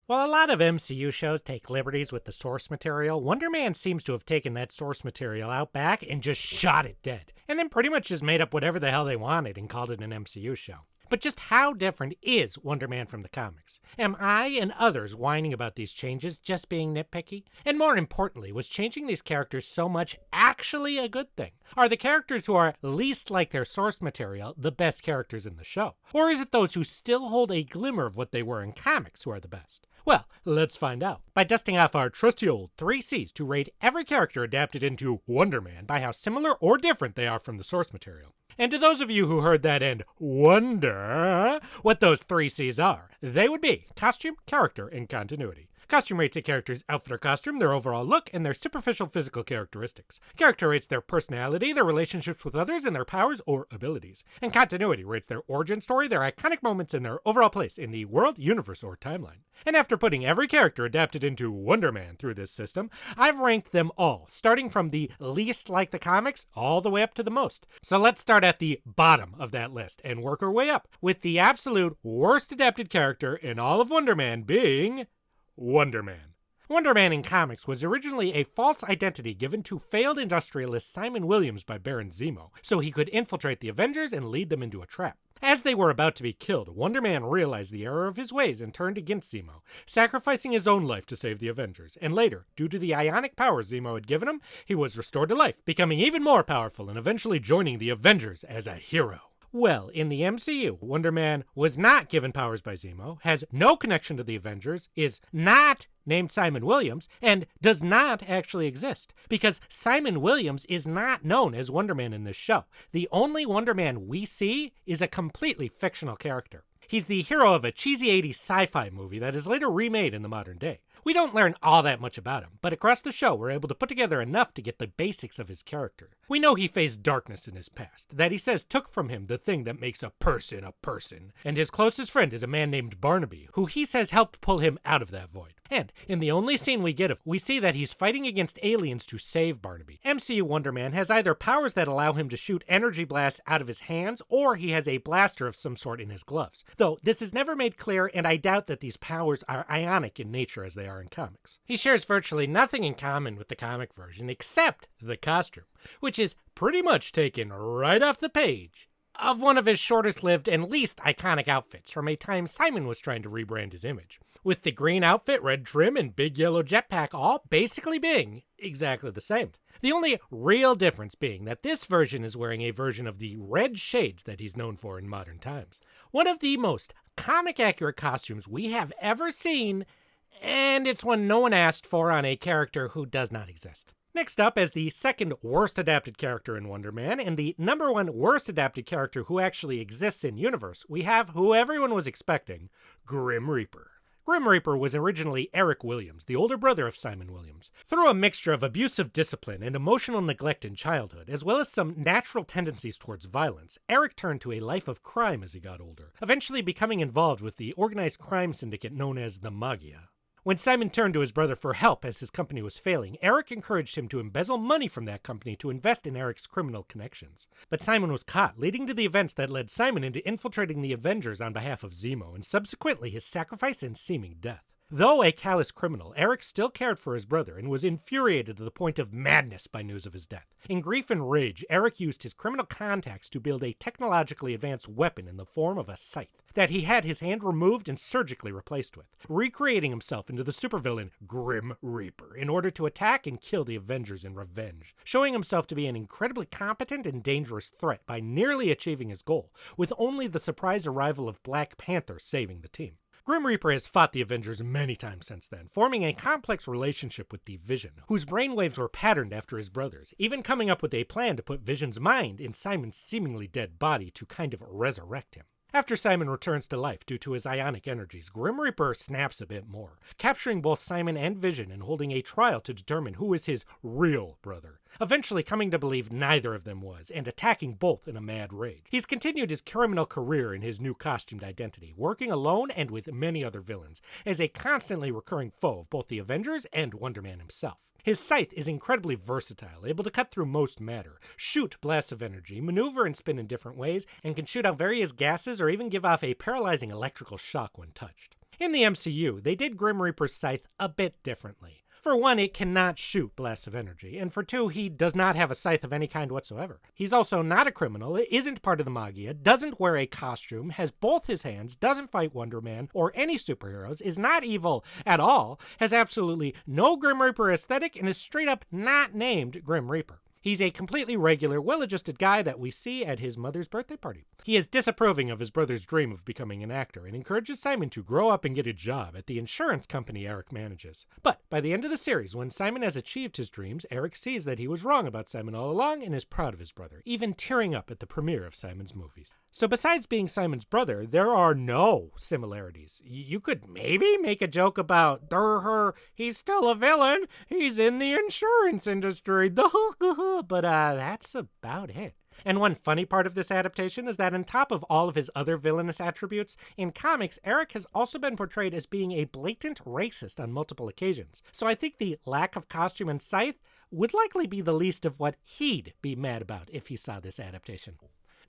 While a lot of MCU shows take liberties with the source material, Wonder Man seems to have taken that source material out back and just shot it dead, and then pretty much just made up whatever the hell they wanted and called it an MCU show. But just how different is Wonder Man from the comics? Am I and others whining about these changes just being nitpicky? And more importantly, was changing these characters so much actually a good thing? Are the characters who are least like their source material the best characters in the show? Or is it those who still hold a glimmer of what they were in comics who are the best? Well, let's find out by dusting off our trusty old 3 C's to rate every character adapted into Wonder Man by how similar or different they are from the source material. And to those of you who heard that and wonder what those 3 C's are, they would be costume, character, and continuity. Costume rates a character's outfit or costume, their overall look, and their superficial physical characteristics. Character rates their personality, their relationships with others, and their powers or abilities. And continuity rates their origin story, their iconic moments, and their overall place in the world, universe, or timeline. And after putting every character adapted into Wonder Man through this system, I've ranked them all, starting from the least like the comics all the way up to the most. So let's start at the bottom of that list and work our way up, with the absolute worst adapted character in all of Wonder Man being Wonder Man. Wonder Man in comics was originally a false identity given to failed industrialist Simon Williams by Baron Zemo, so he could infiltrate the Avengers and lead them into a trap. As they were about to be killed, Wonder Man realized the error of his ways and turned against Zemo, sacrificing his own life to save the Avengers, and later, due to the ionic powers Zemo had given him, he was restored to life, becoming even more powerful and eventually joining the Avengers as a hero. Well, in the MCU, Wonder Man was not given powers by Zemo, has no connection to the Avengers, is not named Simon Williams, and does not actually exist, because Simon Williams is not known as Wonder Man in this show. The only Wonder Man we see is a completely fictional character. He's the hero of a cheesy 80s sci-fi movie that is later remade in the modern day. We don't learn all that much about him, but across the show we're able to put together enough to get the basics of his character. We know he faced darkness in his past, that he says took from him the thing that makes a person, and his closest friend is a man named Barnaby, who he says helped pull him out of that void. And in the only scene we get of, we see that he's fighting against aliens to save Barnaby. MCU Wonder Man has either powers that allow him to shoot energy blasts out of his hands, or he has a blaster of some sort in his gloves. Though this is never made clear, and I doubt that these powers are ionic in nature as they are in comics. He shares virtually nothing in common with the comic version except the costume, which is pretty much taken right off the page of one of his shortest-lived and least iconic outfits from a time Simon was trying to rebrand his image, with the green outfit, red trim, and big yellow jetpack all basically being exactly the same. The only real difference being that this version is wearing a version of the red shades that he's known for in modern times. One of the most comic-accurate costumes we have ever seen, and it's one no one asked for on a character who does not exist. Next up, as the second worst adapted character in Wonder Man, and the number 1 worst adapted character who actually exists in universe, we have who everyone was expecting, Grim Reaper. Grim Reaper was originally Eric Williams, the older brother of Simon Williams. Through a mixture of abusive discipline and emotional neglect in childhood, as well as some natural tendencies towards violence, Eric turned to a life of crime as he got older, eventually becoming involved with the organized crime syndicate known as the Magia. When Simon turned to his brother for help as his company was failing, Eric encouraged him to embezzle money from that company to invest in Eric's criminal connections. But Simon was caught, leading to the events that led Simon into infiltrating the Avengers on behalf of Zemo, and subsequently his sacrifice and seeming death. Though a callous criminal, Eric still cared for his brother and was infuriated to the point of madness by news of his death. In grief and rage, Eric used his criminal contacts to build a technologically advanced weapon in the form of a scythe that he had his hand removed and surgically replaced with, recreating himself into the supervillain Grim Reaper in order to attack and kill the Avengers in revenge, showing himself to be an incredibly competent and dangerous threat by nearly achieving his goal, with only the surprise arrival of Black Panther saving the team. Grim Reaper has fought the Avengers many times since then, forming a complex relationship with the Vision, whose brainwaves were patterned after his brother's, even coming up with a plan to put Vision's mind in Simon's seemingly dead body to kind of resurrect him. After Simon returns to life due to his ionic energies, Grim Reaper snaps a bit more, capturing both Simon and Vision and holding a trial to determine who is his real brother, eventually coming to believe neither of them was, and attacking both in a mad rage. He's continued his criminal career in his new costumed identity, working alone and with many other villains, as a constantly recurring foe of both the Avengers and Wonder Man himself. His scythe is incredibly versatile, able to cut through most matter, shoot blasts of energy, maneuver and spin in different ways, and can shoot out various gases or even give off a paralyzing electrical shock when touched. In the MCU, they did Grim Reaper's scythe a bit differently. For one, it cannot shoot blasts of energy, and for two, he does not have a scythe of any kind whatsoever. He's also not a criminal, isn't part of the Magia, doesn't wear a costume, has both his hands, doesn't fight Wonder Man or any superheroes, is not evil at all, has absolutely no Grim Reaper aesthetic, and is straight up not named Grim Reaper. He's a completely regular, well-adjusted guy that we see at his mother's birthday party. He is disapproving of his brother's dream of becoming an actor and encourages Simon to grow up and get a job at the insurance company Eric manages. But by the end of the series, when Simon has achieved his dreams, Eric sees that he was wrong about Simon all along and is proud of his brother, even tearing up at the premiere of Simon's movies. So besides being Simon's brother, there are no similarities. You could maybe make a joke about, he's still a villain, he's in the insurance industry, but that's about it. And one funny part of this adaptation is that on top of all of his other villainous attributes, in comics, Eric has also been portrayed as being a blatant racist on multiple occasions. So I think the lack of costume and scythe would likely be the least of what he'd be mad about if he saw this adaptation.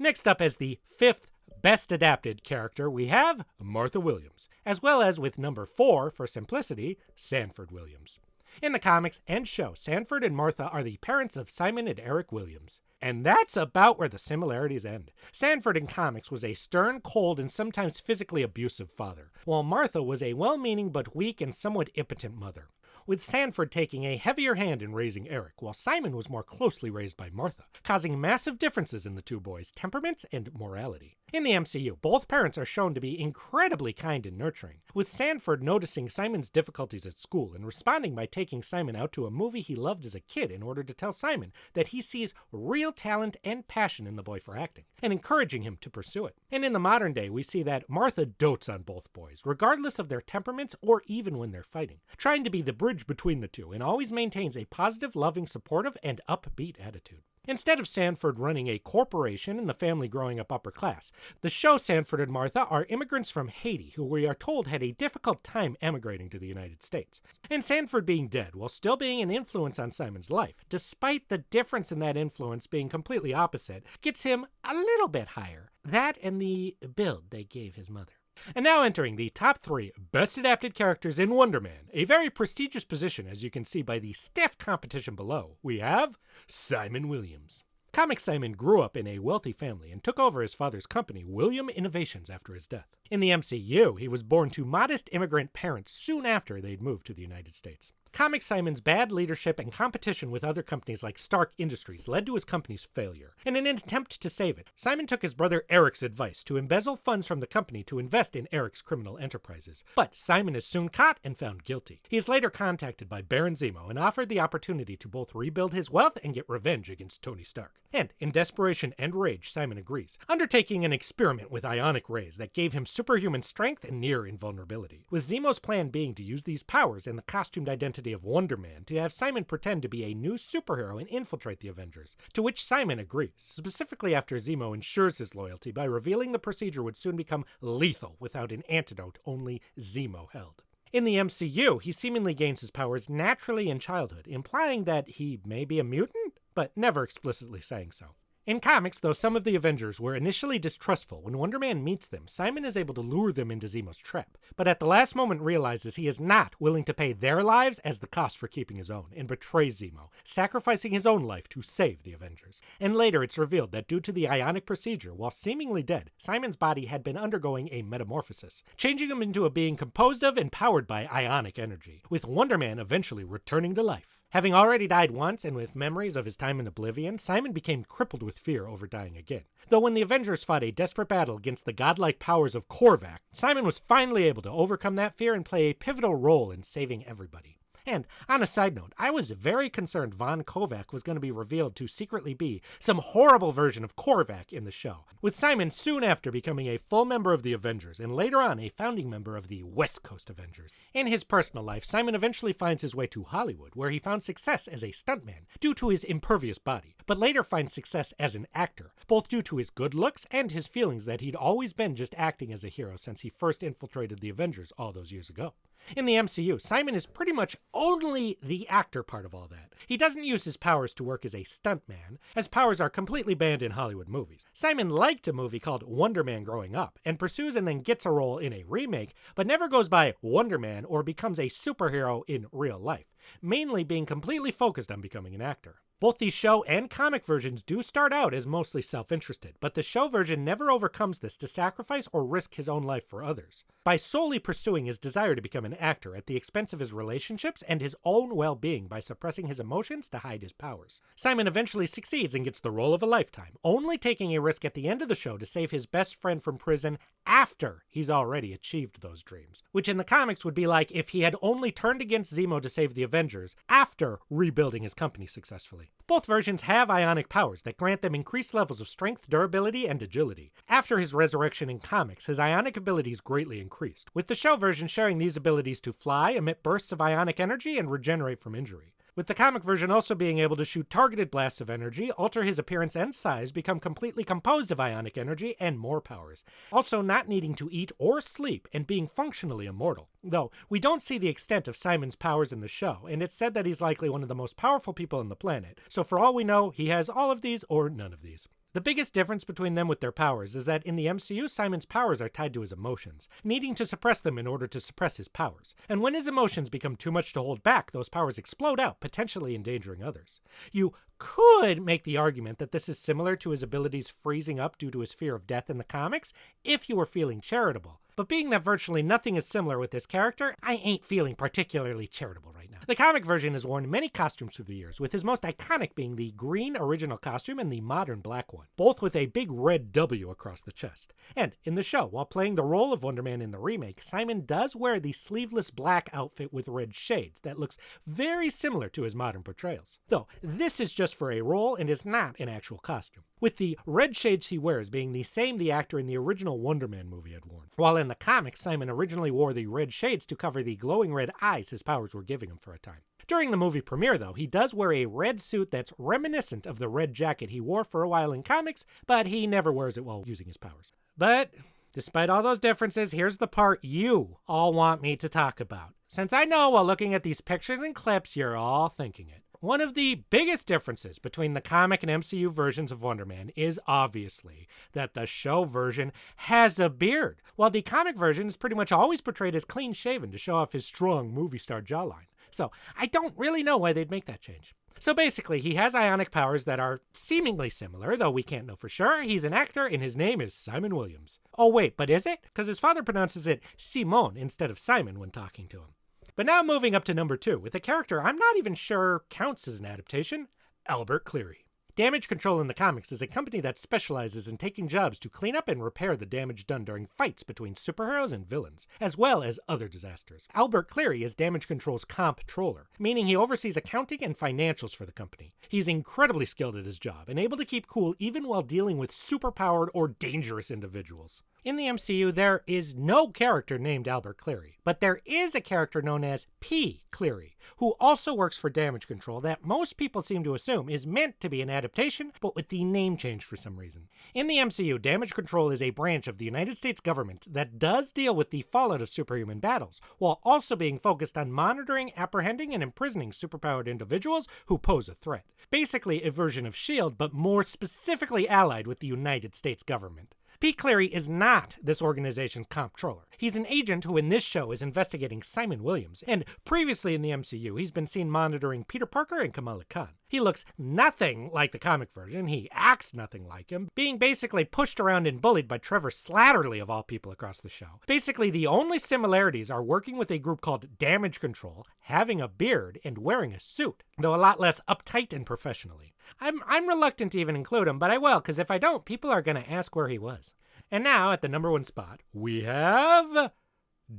Next up as the 5th best adapted character, we have Martha Williams, as well as with number 4, for simplicity, Sanford Williams. In the comics and show, Sanford and Martha are the parents of Simon and Eric Williams. And that's about where the similarities end. Sanford in comics was a stern, cold, and sometimes physically abusive father, while Martha was a well-meaning but weak and somewhat impotent mother, with Sanford taking a heavier hand in raising Eric, while Simon was more closely raised by Martha, causing massive differences in the two boys' temperaments and morality. In the MCU, both parents are shown to be incredibly kind and nurturing, with Sanford noticing Simon's difficulties at school and responding by taking Simon out to a movie he loved as a kid in order to tell Simon that he sees real talent and passion in the boy for acting, and encouraging him to pursue it. And in the modern day, we see that Martha dotes on both boys, regardless of their temperaments or even when they're fighting, trying to be the bridge between the two, and always maintains a positive, loving, supportive, and upbeat attitude. Instead of Sanford running a corporation and the family growing up upper class, the show Sanford and Martha are immigrants from Haiti who we are told had a difficult time emigrating to the United States. And Sanford being dead while still being an influence on Simon's life, despite the difference in that influence being completely opposite, gets him a little bit higher. That and the build they gave his mother. And now entering the top 3 best adapted characters in Wonder Man, a very prestigious position as you can see by the stiff competition below, we have Simon Williams. Comic Simon grew up in a wealthy family and took over his father's company, William Innovations, after his death. In the MCU, he was born to modest immigrant parents soon after they'd moved to the United States. Comic Simon's bad leadership and competition with other companies like Stark Industries led to his company's failure. In an attempt to save it, Simon took his brother Eric's advice to embezzle funds from the company to invest in Eric's criminal enterprises. But Simon is soon caught and found guilty. He is later contacted by Baron Zemo and offered the opportunity to both rebuild his wealth and get revenge against Tony Stark. And, in desperation and rage, Simon agrees, undertaking an experiment with ionic rays that gave him superhuman strength and near invulnerability, with Zemo's plan being to use these powers and the costumed identity of Wonder Man to have Simon pretend to be a new superhero and infiltrate the Avengers, to which Simon agrees, specifically after Zemo ensures his loyalty by revealing the procedure would soon become lethal without an antidote only Zemo held. In the MCU, he seemingly gains his powers naturally in childhood, implying that he may be a mutant, but never explicitly saying so. In comics, though some of the Avengers were initially distrustful, when Wonder Man meets them, Simon is able to lure them into Zemo's trap, but at the last moment realizes he is not willing to pay their lives as the cost for keeping his own, and betrays Zemo, sacrificing his own life to save the Avengers. And later it's revealed that due to the ionic procedure, while seemingly dead, Simon's body had been undergoing a metamorphosis, changing him into a being composed of and powered by ionic energy, with Wonder Man eventually returning to life. Having already died once, and with memories of his time in Oblivion, Simon became crippled with fear over dying again. Though when the Avengers fought a desperate battle against the godlike powers of Korvac, Simon was finally able to overcome that fear and play a pivotal role in saving everybody. And, on a side note, I was very concerned Von Kovac was going to be revealed to secretly be some horrible version of Korvac in the show, with Simon soon after becoming a full member of the Avengers, and later on a founding member of the West Coast Avengers. In his personal life, Simon eventually finds his way to Hollywood, where he found success as a stuntman due to his impervious body, but later finds success as an actor, both due to his good looks and his feelings that he'd always been just acting as a hero since he first infiltrated the Avengers all those years ago. In the MCU, Simon is pretty much only the actor part of all that. He doesn't use his powers to work as a stuntman, as powers are completely banned in Hollywood movies. Simon liked a movie called Wonder Man growing up, and pursues and then gets a role in a remake, but never goes by Wonder Man or becomes a superhero in real life, mainly being completely focused on becoming an actor. Both the show and comic versions do start out as mostly self-interested, but the show version never overcomes this to sacrifice or risk his own life for others, by solely pursuing his desire to become an actor at the expense of his relationships and his own well-being by suppressing his emotions to hide his powers. Simon eventually succeeds and gets the role of a lifetime, only taking a risk at the end of the show to save his best friend from prison after he's already achieved those dreams, which in the comics would be like if he had only turned against Zemo to save the Avengers after rebuilding his company successfully. Both versions have ionic powers that grant them increased levels of strength, durability, and agility. After his resurrection in comics, his ionic abilities greatly increased, with the show version sharing these abilities to fly, emit bursts of ionic energy, and regenerate from injury, with the comic version also being able to shoot targeted blasts of energy, alter his appearance and size, become completely composed of ionic energy, and more powers. Also not needing to eat or sleep, and being functionally immortal. Though, we don't see the extent of Simon's powers in the show, and it's said that he's likely one of the most powerful people on the planet, so for all we know, he has all of these or none of these. The biggest difference between them with their powers is that in the MCU, Simon's powers are tied to his emotions, needing to suppress them in order to suppress his powers. And when his emotions become too much to hold back, those powers explode out, potentially endangering others. You could make the argument that this is similar to his abilities freezing up due to his fear of death in the comics, if you were feeling charitable. But being that virtually nothing is similar with this character, I ain't feeling particularly charitable right now. The comic version has worn many costumes through the years, with his most iconic being the green original costume and the modern black one, both with a big red W across the chest. And in the show, while playing the role of Wonder Man in the remake, Simon does wear the sleeveless black outfit with red shades that looks very similar to his modern portrayals. Though, this is just for a role and is not an actual costume, with the red shades he wears being the same the actor in the original Wonder Man movie had worn. While in the comics, Simon originally wore the red shades to cover the glowing red eyes his powers were giving him for a time. During the movie premiere, though, he does wear a red suit that's reminiscent of the red jacket he wore for a while in comics, but he never wears it while using his powers. But despite all those differences, here's the part you all want me to talk about, since I know while looking at these pictures and clips, you're all thinking it. One of the biggest differences between the comic and MCU versions of Wonder Man is obviously that the show version has a beard, while the comic version is pretty much always portrayed as clean-shaven to show off his strong movie star jawline. So I don't really know why they'd make that change. So basically, he has ionic powers that are seemingly similar, though we can't know for sure. He's an actor, and his name is Simon Williams. Oh wait, but is it? Because his father pronounces it Simon instead of Simon when talking to him. But now moving up to number 2, with a character I'm not even sure counts as an adaptation, Albert Cleary. Damage Control in the comics is a company that specializes in taking jobs to clean up and repair the damage done during fights between superheroes and villains, as well as other disasters. Albert Cleary is Damage Control's comptroller, meaning he oversees accounting and financials for the company. He's incredibly skilled at his job and able to keep cool even while dealing with superpowered or dangerous individuals. In the MCU, there is no character named Albert Cleary, but there is a character known as P. Cleary, who also works for Damage Control that most people seem to assume is meant to be an adaptation, but with the name changed for some reason. In the MCU, Damage Control is a branch of the United States government that does deal with the fallout of superhuman battles, while also being focused on monitoring, apprehending, and imprisoning superpowered individuals who pose a threat. Basically a version of S.H.I.E.L.D., but more specifically allied with the United States government. P. Cleary is not this organization's comptroller. He's an agent who in this show is investigating Simon Williams, and previously in the MCU, he's been seen monitoring Peter Parker and Kamala Khan. He looks nothing like the comic version, he acts nothing like him, being basically pushed around and bullied by Trevor Slattery of all people across the show. Basically, the only similarities are working with a group called Damage Control, having a beard, and wearing a suit, though a lot less uptight and professionally. I'm reluctant to even include him, but I will, because if I don't, people are going to ask where he was. And now, at the number 1 spot, we have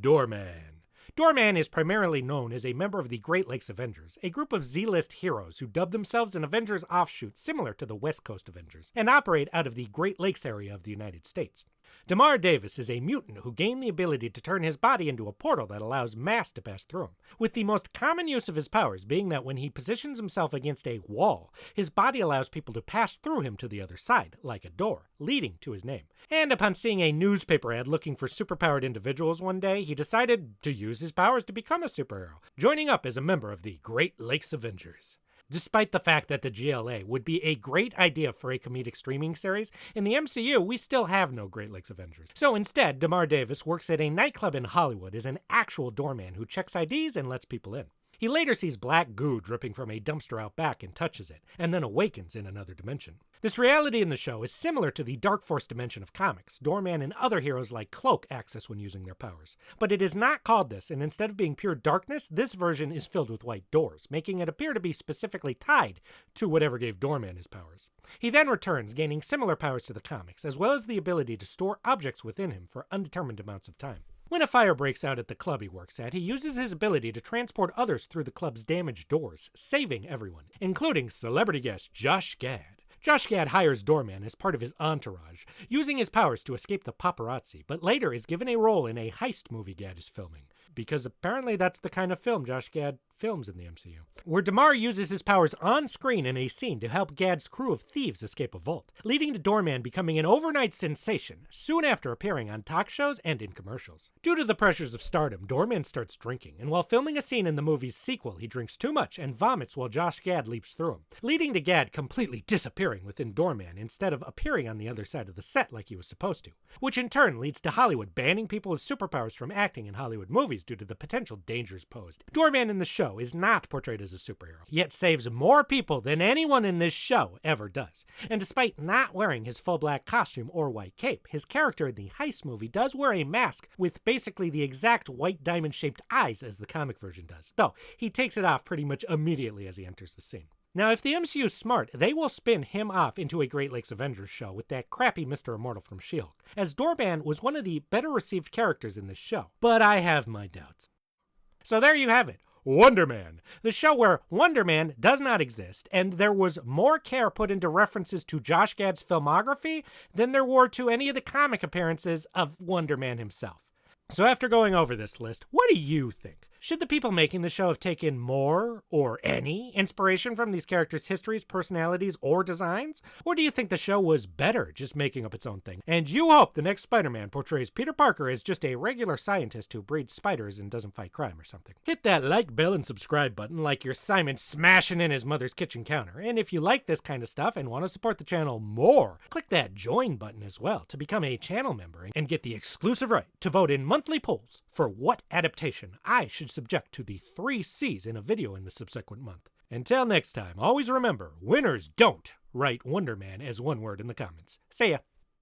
Doorman. Doorman is primarily known as a member of the Great Lakes Avengers, a group of Z-list heroes who dub themselves an Avengers offshoot similar to the West Coast Avengers, and operate out of the Great Lakes area of the United States. Damar Davis is a mutant who gained the ability to turn his body into a portal that allows mass to pass through him, with the most common use of his powers being that when he positions himself against a wall, his body allows people to pass through him to the other side, like a door, leading to his name. And upon seeing a newspaper ad looking for superpowered individuals one day, he decided to use his powers to become a superhero, joining up as a member of the Great Lakes Avengers. Despite the fact that the GLA would be a great idea for a comedic streaming series, in the MCU we still have no Great Lakes Avengers. So instead, Damar Davis works at a nightclub in Hollywood as an actual doorman who checks IDs and lets people in. He later sees black goo dripping from a dumpster out back and touches it, and then awakens in another dimension. This reality in the show is similar to the Dark Force dimension of comics. Doorman and other heroes like Cloak access when using their powers. But it is not called this, and instead of being pure darkness, this version is filled with white doors, making it appear to be specifically tied to whatever gave Doorman his powers. He then returns, gaining similar powers to the comics, as well as the ability to store objects within him for undetermined amounts of time. When a fire breaks out at the club he works at, he uses his ability to transport others through the club's damaged doors, saving everyone, including celebrity guest Josh Gad. Josh Gad hires Doorman as part of his entourage, using his powers to escape the paparazzi, but later is given a role in a heist movie Gad is filming, because apparently that's the kind of film Josh Gad films in the MCU, where Damar uses his powers on screen in a scene to help Gad's crew of thieves escape a vault, leading to Doorman becoming an overnight sensation soon after appearing on talk shows and in commercials. Due to the pressures of stardom, Doorman starts drinking, and while filming a scene in the movie's sequel, he drinks too much and vomits while Josh Gad leaps through him, leading to Gad completely disappearing within Doorman instead of appearing on the other side of the set like he was supposed to, which in turn leads to Hollywood banning people with superpowers from acting in Hollywood movies due to the potential dangers posed. Doorman in the show is not portrayed as a superhero, yet saves more people than anyone in this show ever does. And despite not wearing his full black costume or white cape, his character in the heist movie does wear a mask with basically the exact white diamond-shaped eyes as the comic version does, though he takes it off pretty much immediately as he enters the scene. Now, if the MCU is smart, they will spin him off into a Great Lakes Avengers show with that crappy Mr. Immortal from She-Hulk, as Doorman was one of the better received characters in this show, but I have my doubts. So there you have it. Wonder Man, the show where Wonder Man does not exist, and there was more care put into references to Josh Gad's filmography than there were to any of the comic appearances of Wonder Man himself. So after going over this list, what do you think? Should the people making the show have taken more, or any, inspiration from these characters' histories, personalities, or designs? Or do you think the show was better just making up its own thing? And you hope the next Spider-Man portrays Peter Parker as just a regular scientist who breeds spiders and doesn't fight crime or something. Hit that like, bell, and subscribe button like you're Simon smashing in his mother's kitchen counter. And if you like this kind of stuff and want to support the channel more, click that join button as well to become a channel member and get the exclusive right to vote in monthly polls for what adaptation I should subject to the 3 C's in a video in the subsequent month. Until next time, always remember, winners don't write Wonder Man as one word in the comments. See ya!